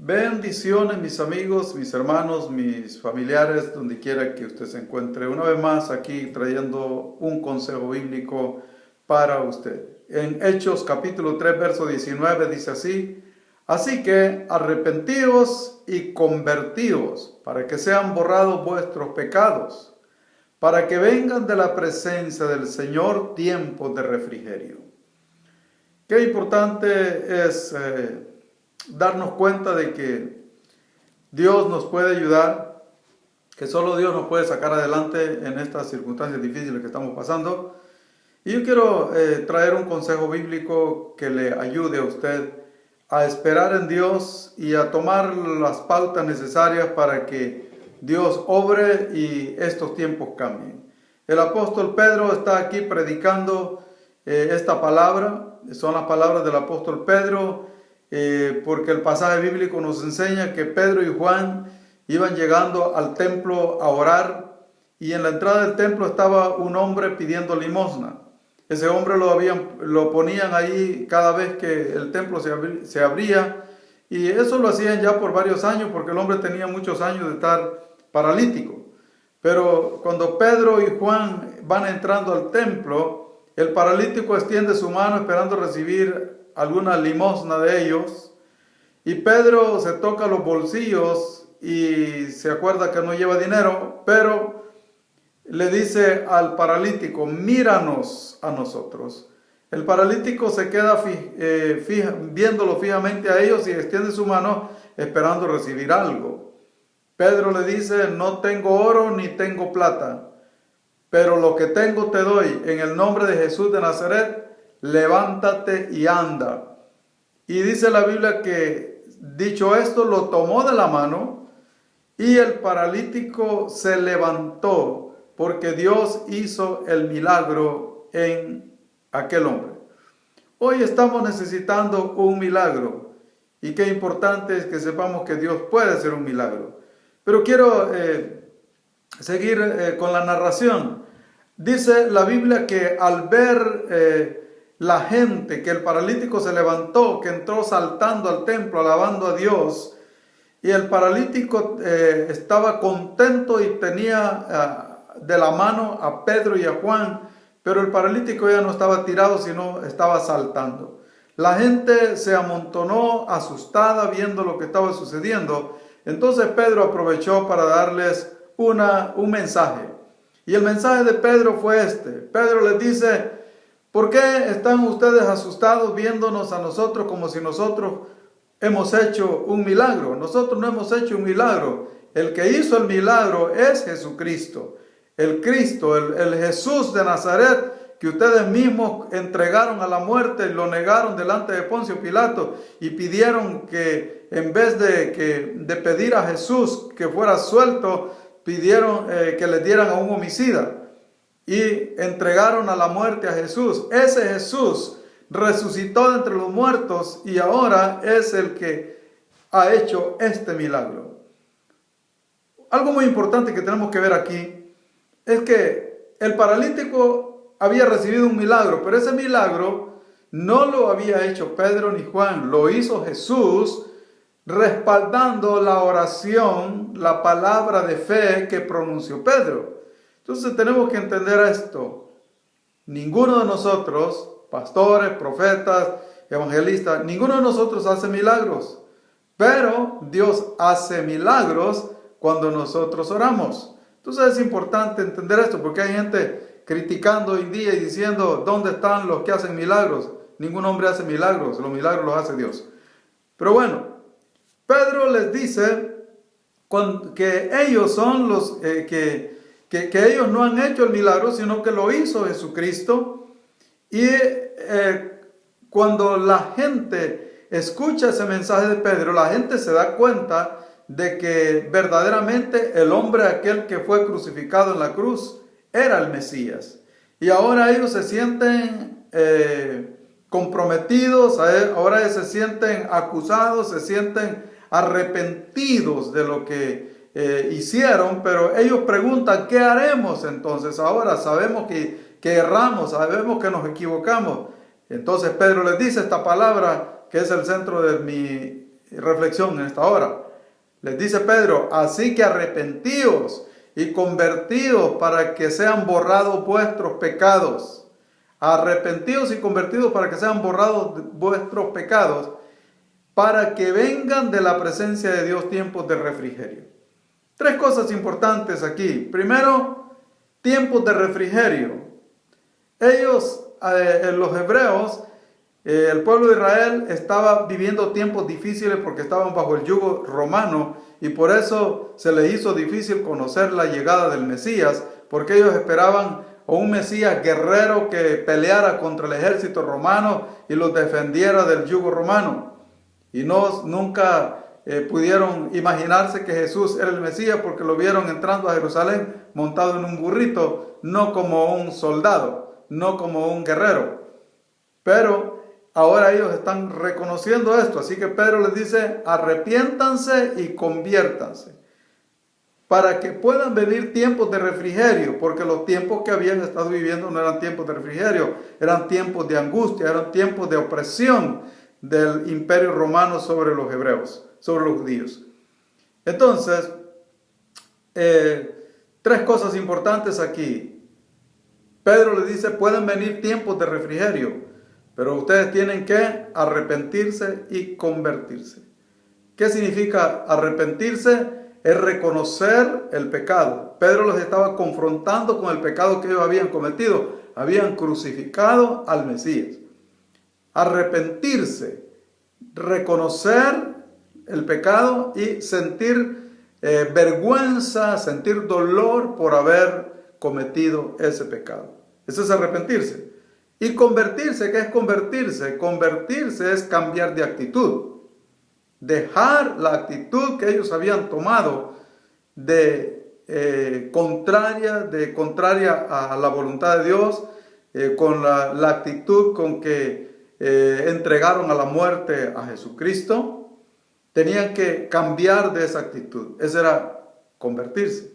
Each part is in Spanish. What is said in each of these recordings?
Bendiciones, mis amigos, mis hermanos, mis familiares, donde quiera que usted se encuentre. Una vez más aquí trayendo un consejo bíblico para usted. En Hechos capítulo 3, verso 19 dice así: así que arrepentíos y convertíos para que sean borrados vuestros pecados, para que vengan de la presencia del Señor tiempos de refrigerio. Qué importante es darnos cuenta de que Dios nos puede ayudar, que solo Dios nos puede sacar adelante en estas circunstancias difíciles que estamos pasando. Y yo quiero traer un consejo bíblico que le ayude a usted a esperar en Dios y a tomar las pautas necesarias para que Dios obre y estos tiempos cambien. El apóstol Pedro está aquí predicando esta palabra, son las palabras del apóstol Pedro, porque el pasaje bíblico nos enseña que Pedro y Juan iban llegando al templo a orar, y en la entrada del templo estaba un hombre pidiendo limosna. Ese hombre lo ponían ahí cada vez que el templo se abría, y eso lo hacían ya por varios años, porque el hombre tenía muchos años de estar paralítico. Pero cuando Pedro y Juan van entrando al templo, el paralítico extiende su mano esperando recibir alguna limosna de ellos, y Pedro se toca los bolsillos y se acuerda que no lleva dinero, pero le dice al paralítico: míranos a nosotros. El paralítico se queda viéndolo fijamente a ellos y extiende su mano esperando recibir algo. Pedro le dice: no tengo oro ni tengo plata, pero lo que tengo te doy. En el nombre de Jesús de Nazaret, levántate y anda. Y dice la Biblia que, dicho esto, lo tomó de la mano y el paralítico se levantó, porque Dios hizo el milagro en aquel hombre. Hoy estamos necesitando un milagro, y qué importante es que sepamos que Dios puede hacer un milagro. Pero quiero seguir con la narración. Dice la Biblia que al ver la gente, que el paralítico se levantó, que entró saltando al templo, alabando a Dios, y el paralítico estaba contento y tenía de la mano a Pedro y a Juan, pero el paralítico ya no estaba tirado, sino estaba saltando. La gente se amontonó asustada viendo lo que estaba sucediendo. Entonces Pedro aprovechó para darles un mensaje. Y el mensaje de Pedro fue este. Pedro les dice: ¿por qué están ustedes asustados viéndonos a nosotros como si nosotros hemos hecho un milagro? Nosotros no hemos hecho un milagro. El que hizo el milagro es Jesucristo. El Cristo, el Jesús de Nazaret, que ustedes mismos entregaron a la muerte y lo negaron delante de Poncio Pilato, y pidieron que, en vez de pedir a Jesús que fuera suelto, pidieron que les dieran a un homicida, y entregaron a la muerte a Jesús. Ese Jesús resucitó de entre los muertos y ahora es el que ha hecho este milagro. Algo muy importante que tenemos que ver aquí es que el paralítico había recibido un milagro, pero ese milagro no lo había hecho Pedro ni Juan, lo hizo Jesús, respaldando la oración, la palabra de fe que pronunció Pedro. Entonces tenemos que entender esto. Ninguno de nosotros, pastores, profetas, evangelistas, ninguno de nosotros hace milagros, pero Dios hace milagros cuando nosotros oramos. Entonces es importante entender esto, porque hay gente criticando hoy día y diciendo: ¿dónde están los que hacen milagros? Ningún hombre hace milagros, los milagros los hace Dios. Pero bueno, Pedro les dice que ellos son los que ellos no han hecho el milagro, sino que lo hizo Jesucristo. Y cuando la gente escucha ese mensaje de Pedro, la gente se da cuenta de que verdaderamente el hombre aquel que fue crucificado en la cruz era el Mesías. Y ahora ellos se sienten comprometidos, ahora ellos se sienten acusados, se sienten arrepentidos de lo que hicieron, pero ellos preguntan: ¿qué haremos entonces ahora? Sabemos que erramos, sabemos que nos equivocamos. Entonces Pedro les dice esta palabra que es el centro de mi reflexión en esta hora. Les dice Pedro, así que arrepentíos y convertidos para que sean borrados vuestros pecados. Arrepentidos y convertidos para que sean borrados vuestros pecados, para que vengan de la presencia de Dios tiempos de refrigerio. Tres cosas importantes aquí. Primero, tiempos de refrigerio. Ellos, los hebreos, el pueblo de Israel estaba viviendo tiempos difíciles porque estaban bajo el yugo romano y por eso se les hizo difícil conocer la llegada del Mesías, porque ellos esperaban a un Mesías guerrero que peleara contra el ejército romano y los defendiera del yugo romano. Y nunca pudieron imaginarse que Jesús era el Mesías porque lo vieron entrando a Jerusalén montado en un burrito, no como un soldado, no como un guerrero. Pero ahora ellos están reconociendo esto, así que Pedro les dice, arrepiéntanse y conviértanse, para que puedan venir tiempos de refrigerio, porque los tiempos que habían estado viviendo no eran tiempos de refrigerio, eran tiempos de angustia, eran tiempos de opresión del imperio romano sobre los hebreos, sobre los judíos. Entonces, tres cosas importantes aquí. Pedro les dice, pueden venir tiempos de refrigerio, pero ustedes tienen que arrepentirse y convertirse. ¿Qué significa arrepentirse? Es reconocer el pecado. Pedro los estaba confrontando con el pecado que ellos habían cometido. Habían crucificado al Mesías. Arrepentirse, reconocer el pecado y sentir vergüenza, sentir dolor por haber cometido ese pecado. Eso es arrepentirse. Y convertirse, ¿qué es convertirse? Convertirse es cambiar de actitud. Dejar la actitud que ellos habían tomado de contraria a la voluntad de Dios, con la actitud con que entregaron a la muerte a Jesucristo. Tenían que cambiar de esa actitud. Eso era convertirse.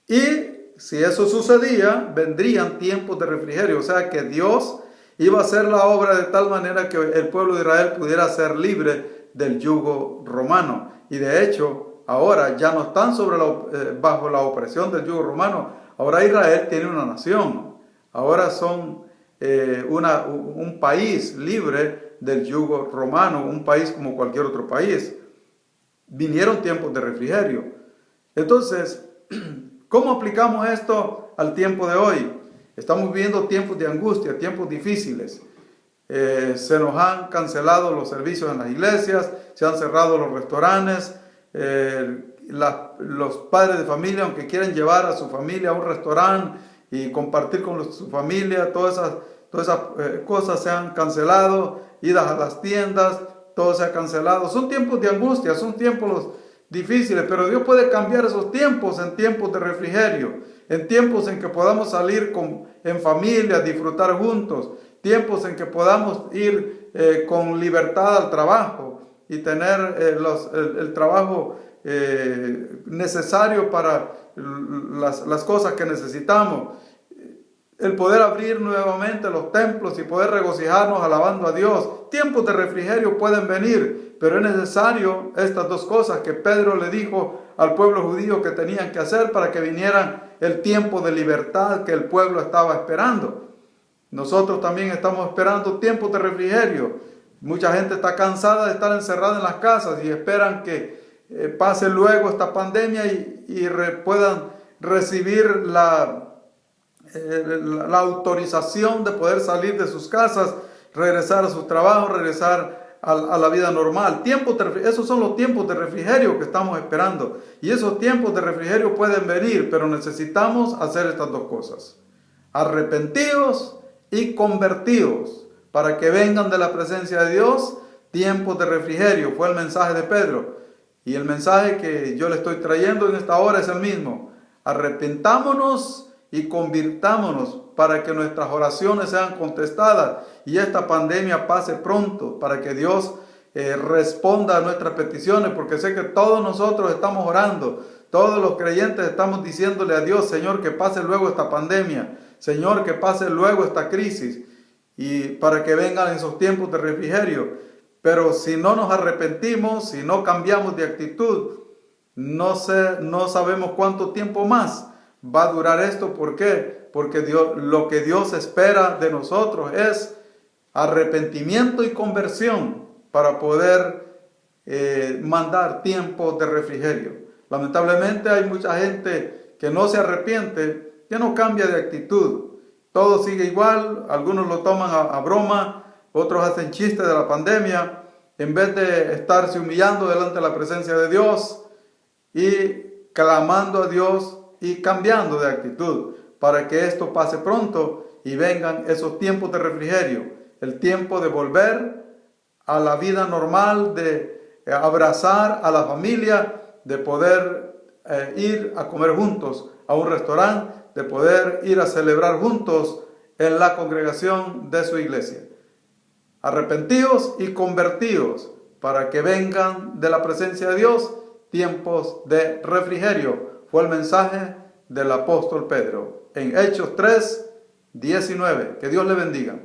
Y si eso sucedía, vendrían tiempos de refrigerio. O sea que Dios iba a hacer la obra de tal manera que el pueblo de Israel pudiera ser libre del yugo romano. Y de hecho, ahora ya no están bajo la opresión del yugo romano. Ahora Israel tiene una nación. Ahora son un país libre del yugo romano, un país como cualquier otro país. Vinieron tiempos de refrigerio. Entonces, ¿cómo aplicamos esto al tiempo de hoy? Estamos viviendo tiempos de angustia, tiempos difíciles. Se nos han cancelado los servicios en las iglesias, se han cerrado los restaurantes. Los padres de familia, aunque quieren llevar a su familia a un restaurante y compartir con su familia, todas esas cosas se han cancelado, idas a las tiendas, todo se ha cancelado. Son tiempos de angustia, son tiempos difíciles, pero Dios puede cambiar esos tiempos en tiempos de refrigerio, en tiempos en que podamos salir en familia, disfrutar juntos, tiempos en que podamos ir con libertad al trabajo y tener el trabajo necesario para las cosas que necesitamos. El poder abrir nuevamente los templos y poder regocijarnos alabando a Dios. Tiempos de refrigerio pueden venir, pero es necesario estas dos cosas que Pedro le dijo al pueblo judío que tenían que hacer para que vinieran el tiempo de libertad que el pueblo estaba esperando. Nosotros también estamos esperando tiempos de refrigerio. Mucha gente está cansada de estar encerrada en las casas y esperan que pase luego esta pandemia y puedan recibir la autorización de poder salir de sus casas, regresar a sus trabajos, regresar a la vida normal. Esos son los tiempos de refrigerio que estamos esperando. Y esos tiempos de refrigerio pueden venir, pero necesitamos hacer estas dos cosas. Arrepentidos y convertidos para que vengan de la presencia de Dios tiempos de refrigerio. Fue el mensaje de Pedro. Y el mensaje que yo le estoy trayendo en esta hora es el mismo. Arrepentámonos y convirtámonos para que nuestras oraciones sean contestadas y esta pandemia pase pronto, para que Dios responda a nuestras peticiones, porque sé que todos nosotros estamos orando, todos los creyentes estamos diciéndole a Dios, Señor, que pase luego esta pandemia, Señor, que pase luego esta crisis, y para que vengan esos tiempos de refrigerio. Pero si no nos arrepentimos, si no cambiamos de actitud, no sabemos cuánto tiempo más va a durar esto. ¿Por qué? Porque lo que Dios espera de nosotros es arrepentimiento y conversión para poder mandar tiempos de refrigerio. Lamentablemente hay mucha gente que no se arrepiente, que no cambia de actitud. Todo sigue igual, algunos lo toman a broma, otros hacen chistes de la pandemia, en vez de estarse humillando delante de la presencia de Dios y clamando a Dios y cambiando de actitud para que esto pase pronto y vengan esos tiempos de refrigerio, el tiempo de volver a la vida normal, de abrazar a la familia, de poder ir a comer juntos a un restaurante, de poder ir a celebrar juntos en la congregación de su iglesia. Arrepentidos y convertidos para que vengan de la presencia de Dios tiempos de refrigerio. Fue el mensaje del apóstol Pedro en Hechos 3:19. Que Dios le bendiga.